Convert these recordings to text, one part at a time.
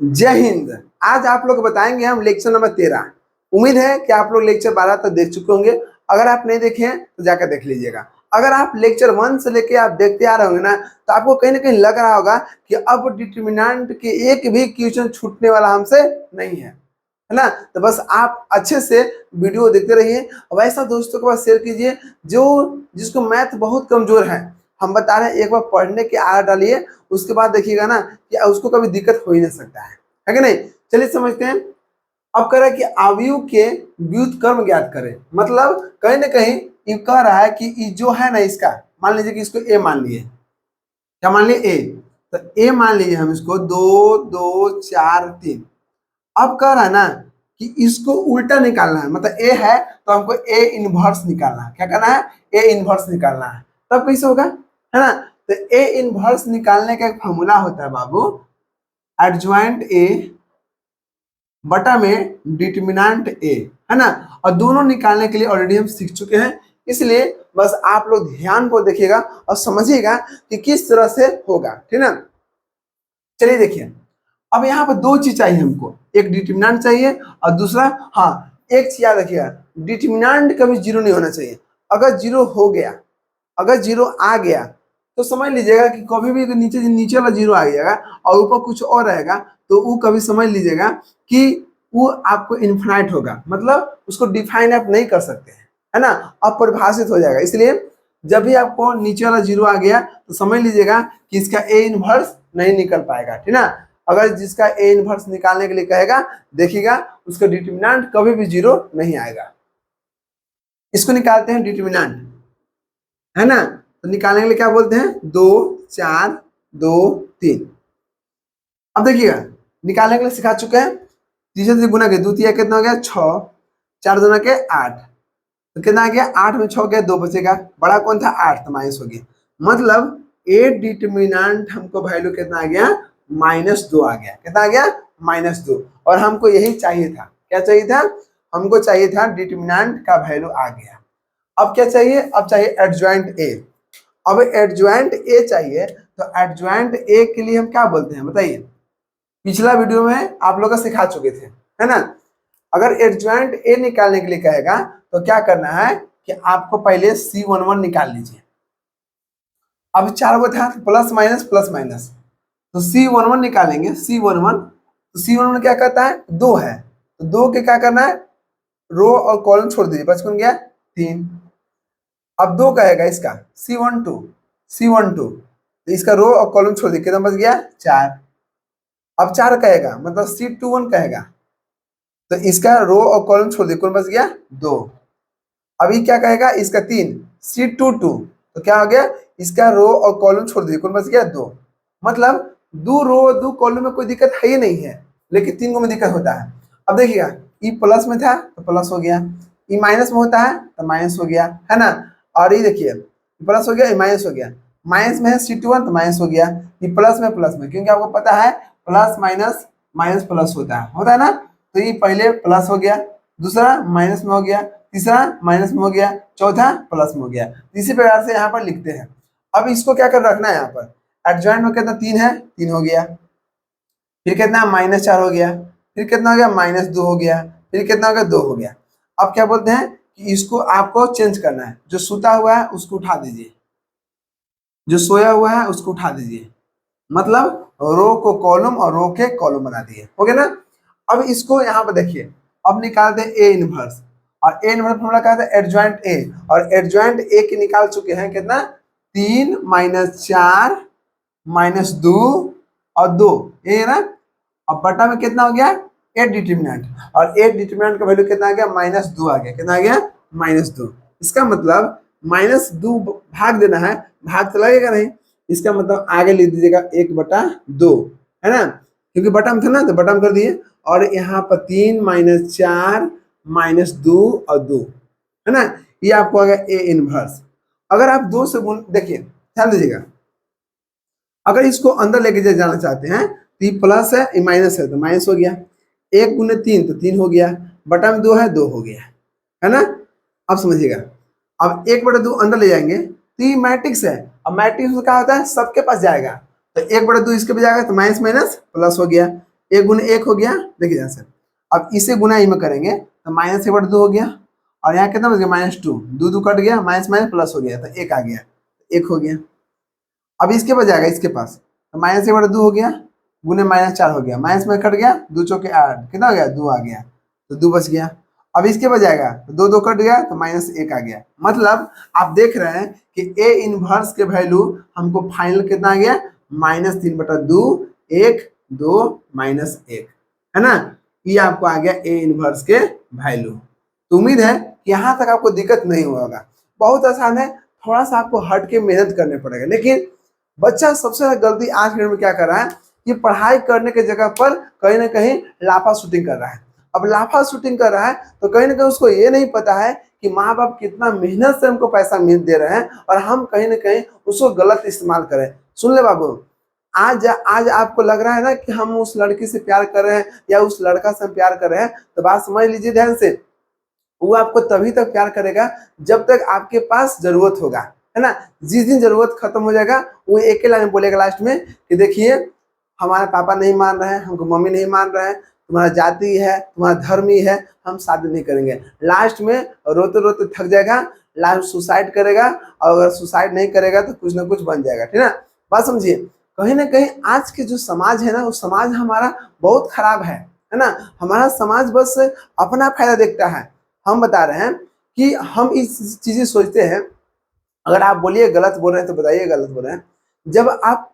जय हिंद। आज आप लोग को बताएंगे हम लेक्चर नंबर 13। उम्मीद है कि आप लोग लेक्चर 12 तक देख चुके होंगे। अगर आप नहीं देखे हैं तो जाकर देख लीजिएगा। अगर आप लेक्चर 1 से लेके आप देखते आ रहे होंगे ना, तो आपको कहीं ना कहीं लग रहा होगा कि अब डिटर्मिनेंट के एक भी क्वेश्चन छूटने वाला हमसे नहीं है ना। तो बस आप अच्छे से वीडियो देखते रहिए और ऐसा दोस्तों के पास शेयर कीजिए जो जिसको मैथ बहुत कमजोर है। हम बता रहे हैं, एक बार पढ़ने की आदत डालिए, उसके बाद देखिएगा ना कि उसको कभी दिक्कत हो ही नहीं सकता है कि नहीं। चलिए समझते हैं। अब कह रहा है कि अवयव के व्युत्क्रम ज्ञात करें। मतलब कहीं ना कहीं ये कह रहा है कि ये जो है ना, इसका मान लीजिए कि इसको ए मान लिए। क्या मान लिए? ए। तो ए मान लीजिए हम इसको 2 2 4 3। अब कह रहा है ना कि इसको उल्टा निकालना है। मतलब ए है तो हमको ए इनवर्स निकालना है। क्या करना है? ए इनवर्स निकालना है। तब कैसे होगा, है ना। तो ए इनवर्स निकालने का एक फॉर्मूला होता है बाबू, एडज्वाइंट ए बटा में डिटर्मिनेंट ए, है ना। और दोनों निकालने के लिए ऑलरेडी हम सीख चुके हैं, इसलिए बस आप लोग ध्यान को देखिएगा और समझिएगा कि किस तरह से होगा, ठीक है ना। चलिए देखिए, अब यहाँ पर दो चीज चाहिए हमको, एक डिटर्मिनेंट चाहिए और दूसरा, हाँ एक चीज याद रखिएगा, डिटर्मिनेंट कभी जीरो नहीं होना चाहिए। अगर जीरो हो गया, अगर जीरो आ गया तो समझ लीजिएगा कि कभी भी नीचे नीचे वाला जीरो आ जाएगा और ऊपर कुछ और रहेगा, तो वो कभी समझ लीजिएगा कि वो आपको इन्फिनाइट होगा। मतलब उसको डिफाइन आप नहीं कर सकते हैं, है ना, अपरिभाषित हो जाएगा। इसलिए जब भी आपको नीचे वाला जीरो आ गया तो समझ लीजिएगा कि इसका ए इनवर्स नहीं निकल पाएगा, ठीक ना। अगर जिसका ए इनवर्स निकालने के लिए कहेगा, देखिएगा उसका डिटर्मिनेंट कभी भी जीरो नहीं आएगा। इसको निकालते हैं डिटर्मिनेंट, है ना। तो निकालने के लिए क्या बोलते हैं? 2 4 2 3। अब देखिएगा, निकालने के लिए सिखा चुके हैं। तीसरे से गुना के, द्वितीय कितना हो गया? 6, 4 दूना के 8, तो कितना आ गया? 8 में 6 गया, 2 बचेगा। बड़ा कौन था? 8, तो माइनस हो गया। मतलब ए डिटर्मिनेंट हमको वैल्यू कितना आ गया? -2 आ गया। कितना आ गया? -2। और हमको यही चाहिए था। क्या चाहिए था? हमको चाहिए था डिटर्मिनेंट का वैल्यू आ गया। अब क्या चाहिए? अब चाहिए एडज्वाइंट ए। अब एडज्वाइंट ए चाहिए, तो एडज्वाइंट ए के लिए हम क्या बोलते हैं बताइए? पिछला वीडियो में आप लोग सिखा चुके थे, है ना। अगर एडज्वाइंट ए निकालने के लिए कहेगा तो क्या करना है कि आपको पहले C11 निकाल लीजिए। अब 4 गो था, प्लस माइनस, तो C11 निकालेंगे। C11, तो C11 क्या कहता है? 2 है, तो 2 के क्या करना है? रो और कॉलम छोड़ दीजिए, बच गया 3। अब 2 कहेगा इसका C12, तो इसका रो और कॉलम छोड़ दीजिए, कितना बच गया? 4। अब 4 कहेगा, मतलब C21 कहेगा, तो इसका रो और कॉलम छोड़ दीजिए, कौन बच गया? 2। अभी क्या कहेगा? इसका 3 C22, तो क्या हो गया? इसका रो और कॉलम छोड़ दीजिए, कौन बच गया? 2। मतलब 2 रो 2 कॉलम में कोई दिक्कत है ही नहीं है, लेकिन 3 को में दिक्कत होता है। अब देखिएगा, ई प्लस में था तो प्लस हो गया, ई माइनस में होता है तो माइनस हो गया, है ना। और ये देखिए, प्लस हो गया, ये माइनस हो गया, माइनस में है C21 तो माइनस हो गया, ये प्लस में, क्योंकि आपको पता है प्लस माइनस माइनस प्लस होता है ना। तो ये पहले प्लस हो गया, दूसरा माइनस में हो गया, तीसरा माइनस में हो गया, चौथा प्लस में हो गया। इसी प्रकार से यहाँ पर लिखते हैं। अब इसको क्या कर रखना है? यहाँ पर एडजॉइंट में कितना? 3 है, 3 हो गया। फिर कितना? -4 हो गया। फिर कितना हो गया? -2 हो गया। फिर कितना हो गया? 2 हो गया। अब क्या बोलते हैं कि इसको आपको चेंज करना है। जो सुता हुआ है उसको उठा दीजिए, जो सोया हुआ है उसको उठा दीजिए। मतलब रो को कॉलम और रो के कॉलम बना दिए, हो गया ना। अब इसको यहाँ पर देखिए, अब निकालते हैं ए इनवर्स। और ए इनवर्स फॉर्मूला क्या था? Adjoint A. और एडजॉइंट ए के निकाल चुके हैं, कितना? 3 -4 -2 और 2, ये है ना। अब बटा में कितना हो गया? ए डिटर्मिनेंट, और ए डिटर्मिनेंट का वैल्यू कितना आ गया? -2 आ गया। कितना आ गया? -2। इसका मतलब -2 भाग देना है, भाग तो लगेगा नहीं। इसका मतलब आगे लिख दीजिएगा 1/2, है ना, क्योंकि बटा में था ना, तो बटा में कर दिए। और यहाँ पर 3 -4 -2 और 2, है ना। ये आपको आ गया ए इनवर्स। अगर आप 2 से गुण, देखिए ध्यान दीजिएगा, अगर इसको अंदर लेके जाना चाहते हैं तो ये प्लस है, ये माइनस है, तो माइनस हो गया। 1 गुने 3 तो 3 हो गया, बटा में 2 है, 2 हो गया, है ना। अब समझिएगा, अब 1/2 अंदर ले जाएंगे तो ये मैट्रिक्स है। अब मैट्रिक्स में क्या होता है? सबके पास जाएगा, तो 1/2 इसके पे जाएगा तो माइनस माइनस प्लस हो गया। एक गुना एक हो गया, देखिए ध्यान से। अब इसे गुना ई में करेंगे तो -1/2 हो गया, और यहाँ कितना बच गया -2, 2 कट गया, माइनस माइनस प्लस हो गया तो एक आ गया, एक हो गया। अब इसके पास जाएगा, इसके पास तो -1/2 हो गया, गुने -4 हो गया, माइनस में कट गया, 2 चौके 8, कितना हो गया 2 आ गया, तो 2 बच गया। अब इसके पास जाएगा तो 2 कट गया तो -1 आ गया। मतलब आप देख रहे हैं कि ए इनवर्स के वैल्यू हमको फाइनल कितना आ गया, -3/2, 1 2 -1, है ना। ये आपको आ गया ए इनवर्स के वैल्यू। तो उम्मीद है कि यहाँ तक आपको दिक्कत नहीं होगा, बहुत आसान है, थोड़ा सा आपको हट के मेहनत करने पड़ेगा। लेकिन बच्चा सबसे ज्यादा गलती आज के डेट में क्या कर रहा है कि पढ़ाई करने के जगह पर कहीं ना कहीं लाफा शूटिंग कर रहा है। अब लाफा शूटिंग कर रहा है तो कहीं ना कहीं उसको ये नहीं पता है कि माँ बाप कितना मेहनत से हमको पैसा दे रहे हैं, और हम कहीं ना कहीं उसको गलत इस्तेमाल करें। सुन ले बाबू, आज आज आपको लग रहा है ना कि हम उस लड़की से प्यार कर रहे हैं या उस लड़का से हम प्यार कर रहे हैं, तो बात समझ लीजिए ध्यान से, वो आपको तभी तक प्यार करेगा जब तक आपके पास जरूरत होगा, है ना। जिस दिन जरूरत खत्म हो जाएगा वो एक ही लाइन बोलेगा लास्ट में कि देखिए हमारे पापा नहीं मान रहे हैं, हमको मम्मी नहीं मान रहे हैं, तुम्हारा जाति है, तुम्हारा धर्म ही है, हम शादी नहीं करेंगे। लास्ट में रोते रोते थक जाएगा, लास्ट सुसाइड करेगा, और अगर सुसाइड नहीं करेगा तो कुछ ना कुछ बन जाएगा, ठीक है ना। बात समझिए, कहीं ना कहीं आज के जो समाज है ना, वो समाज हमारा बहुत खराब है ना। हमारा समाज बस अपना फायदा देखता है। हम बता रहे हैं कि हम इस चीजें सोचते हैं, अगर आप बोलिए गलत बोल रहे हैं तो बताइए गलत बोल रहे हैं। जब आप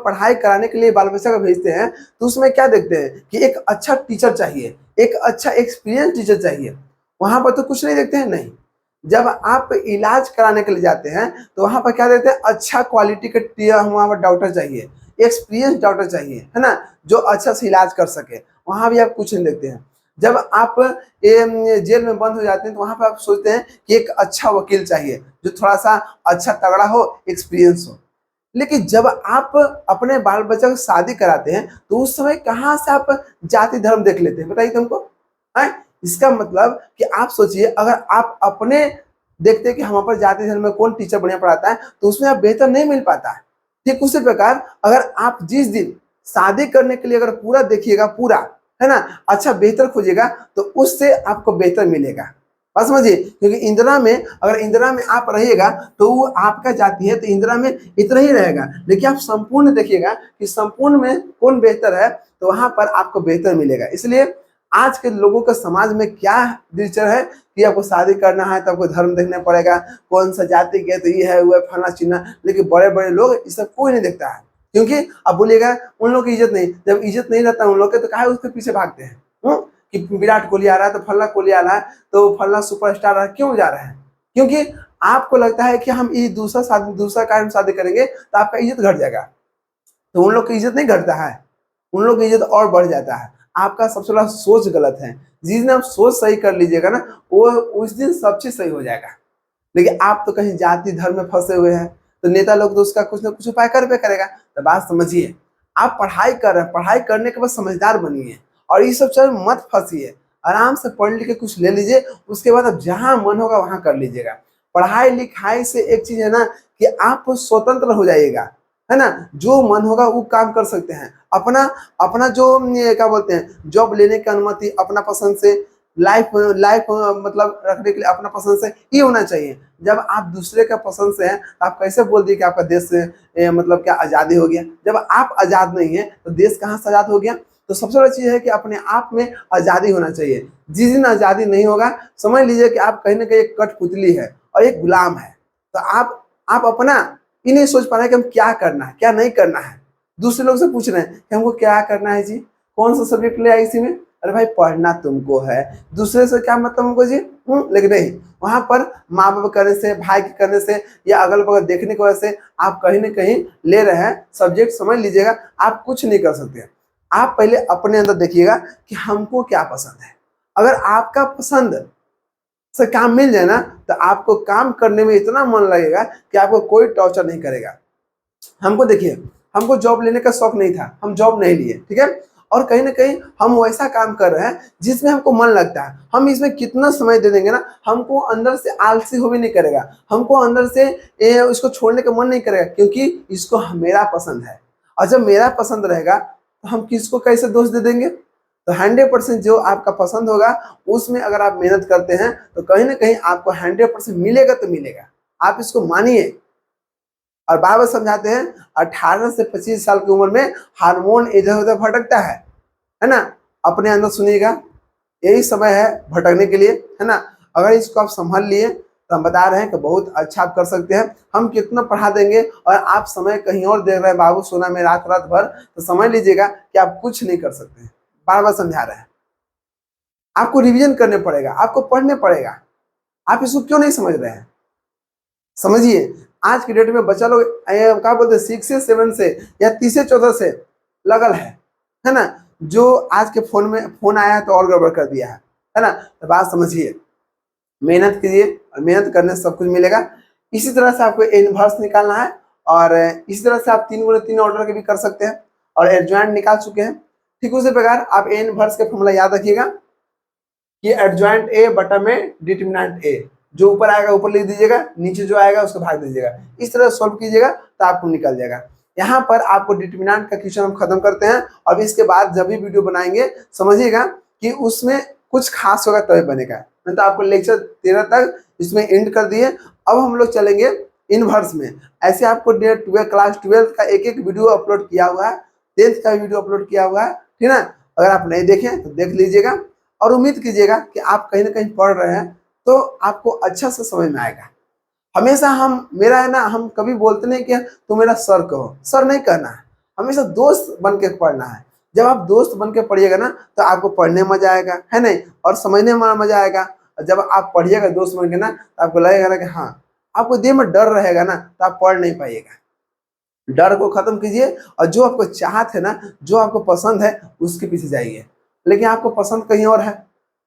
पढ़ाई कराने के लिए बाल बच्चा को भेजते हैं तो उसमें क्या देखते हैं कि एक अच्छा टीचर चाहिए, एक अच्छा एक्सपीरियंस टीचर चाहिए। वहां पर तो कुछ नहीं देखते हैं, नहीं। जब आप इलाज कराने के लिए जाते हैं तो वहां पर क्या देखते हैं, अच्छा क्वालिटी का वहां पर डॉक्टर चाहिए, एक्सपीरियंस डॉक्टर चाहिए, है ना, जो अच्छा से इलाज कर सके। वहां भी आप कुछ नहीं देखते हैं। जब आप जेल में बंद हो जाते हैं तो वहां पर आप सोचते हैं कि एक अच्छा वकील चाहिए जो थोड़ा सा अच्छा तगड़ा हो, एक्सपीरियंस हो। लेकिन जब आप अपने बाल बच्चा को शादी कराते हैं तो उस समय कहाँ से आप जाति धर्म देख लेते हैं, बताइए तुमको है। इसका मतलब कि आप सोचिए, अगर आप अपने देखते हैं कि हमारे पर जाति धर्म में कौन टीचर बढ़िया पढ़ाता है तो उसमें आप बेहतर नहीं मिल पाता है। ठीक उसी प्रकार अगर आप जिस दिन शादी करने के लिए अगर पूरा देखिएगा, पूरा, है ना, अच्छा बेहतर खोजिएगा तो उससे आपको बेहतर मिलेगा। बात समझिए, क्योंकि इंदिरा में, अगर इंदिरा में आप रहिएगा तो वो आपका जाति है तो इंदिरा में इतना ही रहेगा। लेकिन आप संपूर्ण देखिएगा कि संपूर्ण में कौन बेहतर है तो वहां पर आपको बेहतर मिलेगा। इसलिए आज के लोगों का समाज में क्या दिलचस्प है कि आपको शादी करना है तो आपको धर्म देखना पड़ेगा, कौन सा जाति के तो ये है वो है फलना चिन्ह। लेकिन बड़े बड़े लोग ये सब कोई नहीं देखता है, क्योंकि अब बोलिएगा उन लोग की इज्जत नहीं, जब इज्जत नहीं रहता उन लोग के तो काहे उसके पीछे भागते हैं। कि विराट कोहली आ रहा है तो फलना कोहली आ रहा है तो फलना सुपरस्टार आ रहा है, क्यों जा रहे हैं? क्योंकि आपको लगता है कि हम ये दूसरा कारण शादी करेंगे तो आपका इज्जत घट जाएगा। तो उन लोग की इज्जत नहीं घटता है, उन लोग की इज्जत और बढ़ जाता है। आपका सबसे बड़ा सोच गलत है। जिस दिन आप सोच सही कर लीजिएगा ना, वो उस दिन सब चीज सही हो जाएगा। लेकिन आप तो कहीं जाति धर्म में फंसे हुए हैं, तो नेता लोग तो उसका कुछ ना कुछ उपाय कर पे करेगा। तो बात समझिए, आप पढ़ाई कर रहे हैं, पढ़ाई करने के बाद समझदार बनिए और ये सब चीज मत फंसिए। आराम से पढ़ लिख के कुछ ले लीजिए, उसके बाद अब जहां मन होगा वहां कर लीजिएगा। पढ़ाई लिखाई से एक चीज है ना कि आप स्वतंत्र हो जाइएगा, है ना, जो मन होगा वो काम कर सकते हैं। अपना अपना जो क्या बोलते हैं, जॉब लेने की अनुमति अपना पसंद से, लाइफ लाइफ मतलब रखने के लिए अपना पसंद से ये होना चाहिए। जब आप दूसरे का पसंद से हैं तो आप कैसे बोल दिए कि आपका देश से मतलब क्या आज़ादी हो गया? जब आप आज़ाद नहीं है तो देश कहाँ से आज़ाद हो गया? तो सबसे बड़ी चीज़ है कि अपने आप में आज़ादी होना चाहिए। जिस दिन आज़ादी नहीं होगा, समझ लीजिए कि आप कहीं ना कहीं एक कठपुतली है और एक गुलाम है। तो आप अपना ये नहीं सोच पा रहे कि हम क्या करना है क्या नहीं करना है। दूसरे लोग से पूछ रहे हैं कि हमको क्या करना है जी, कौन सा सब्जेक्ट ले आए इसी में? अरे भाई पढ़ना तुमको है, दूसरे से क्या मतलब हमको जी। लेकिन नहीं, वहां पर माँ बाप करने से, भाई के करने से या अगल बगल देखने की वजह से आप कहीं ना कहीं ले रहे हैं सब्जेक्ट। समझ लीजिएगा आप कुछ नहीं कर सकते। आप पहले अपने अंदर देखिएगा कि हमको क्या पसंद है। अगर आपका पसंद से काम मिल जाए ना तो आपको काम करने में इतना मन लगेगा कि आपको कोई टॉर्चर नहीं करेगा। हमको देखिए, हमको जॉब लेने का शौक नहीं था, हम जॉब नहीं लिए, ठीक है। और कहीं ना कहीं हम वैसा काम कर रहे हैं जिसमें हमको मन लगता है। हम इसमें कितना समय दे देंगे ना, हमको अंदर से आलसी हो भी नहीं करेगा, हमको अंदर से इसको छोड़ने का मन नहीं करेगा, क्योंकि इसको मेरा पसंद है। और जब मेरा पसंद रहेगा तो हम किसको कैसे दोष दे देंगे? तो 100% जो आपका पसंद होगा उसमें अगर आप मेहनत करते हैं तो कहीं ना कहीं आपको 100% मिलेगा तो मिलेगा, आप इसको मानिए। और बार बार समझाते हैं 18 से 25 साल की उम्र में हार्मोन इधर उधर भटकता है ना। अपने अंदर सुनिएगा, यही समय है भटकने के लिए, है ना। अगर इसको आप संभाल लिए तो हम बता रहे हैं कि बहुत अच्छा आप कर सकते हैं। हम कितना पढ़ा देंगे और आप समय कहीं और देख रहे हैं, बाबू सोना में रात रात भर, तो समझ लीजिएगा कि आप कुछ नहीं कर सकते। बार बार समझा रहे हैं, आपको रिवीजन करने पड़ेगा, आपको पढ़ने पड़ेगा। आप इसको क्यों नहीं समझ रहे हैं? समझिए, आज की डेट में बच्चा लोग क्या बोलते हैं 6 से 7 से या 30 से 14 से लगल है ना। जो आज के फोन में फोन आया है तो और गड़बड़ कर दिया है ना। तो बात समझिए, मेहनत कीजिए और मेहनत करने से सब कुछ मिलेगा। इसी तरह से आपको इनवर्स निकालना है और इसी तरह से आप 3 × 3 ऑर्डर के भी कर सकते हैं और एडजॉइंट निकाल चुके हैं। ठीक उसी प्रकार आप इनवर्स का फॉर्मूला याद रखिएगा कि एडजॉइंट ए बटा में डिटरमिनेंट ए, जो ऊपर आएगा ऊपर लिख दीजिएगा, नीचे जो आएगा उसको भाग दीजिएगा। इस तरह सॉल्व कीजिएगा तो आपको निकल जाएगा। यहाँ पर आपको डिटरमिनेंट का क्वेश्चन हम खत्म करते हैं। अब इसके बाद जब भी वीडियो बनाएंगे समझिएगा कि उसमें कुछ खास होगा तभी बनेगा। नहीं तो आपको लेक्चर 13 तक इसमें एंड कर दिए। अब हम लोग चलेंगे इनवर्स में। ऐसे आपको क्लास 12 का एक एक वीडियो अपलोड किया हुआ है, 10th का वीडियो अपलोड किया हुआ है, ठीक है। अगर आप नहीं देखें तो देख लीजिएगा और उम्मीद कीजिएगा कि आप कहीं ना कहीं पढ़ रहे हैं तो आपको अच्छा से समझ में आएगा। हमेशा हम मेरा है ना, हम कभी बोलते नहीं कि तुम मेरा सर कहो, सर नहीं कहना है, हमेशा दोस्त बन के पढ़ना है। जब आप दोस्त बन के पढ़िएगा ना तो आपको पढ़ने में मजा आएगा, है नहीं, और समझने में मजा आएगा। और जब आप पढ़िएगा दोस्त बन के ना तो आपको लगेगा ना कि हाँ, आपको दिल में डर रहेगा ना तो आप पढ़ नहीं पाइएगा। डर को खत्म कीजिए और जो आपको चाहत है ना, जो आपको पसंद है उसके पीछे जाइए। लेकिन आपको पसंद कहीं और है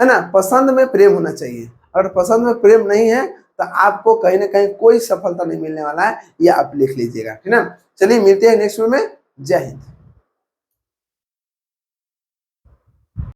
ना। पसंद में प्रेम होना चाहिए, अगर पसंद में प्रेम नहीं है तो आपको कहीं ना कहीं कोई सफलता नहीं मिलने वाला है, ये आप लिख लीजिएगा, ठीक है। चलिए मिलते हैं नेक्स्ट वीडियो में। जय हिंद।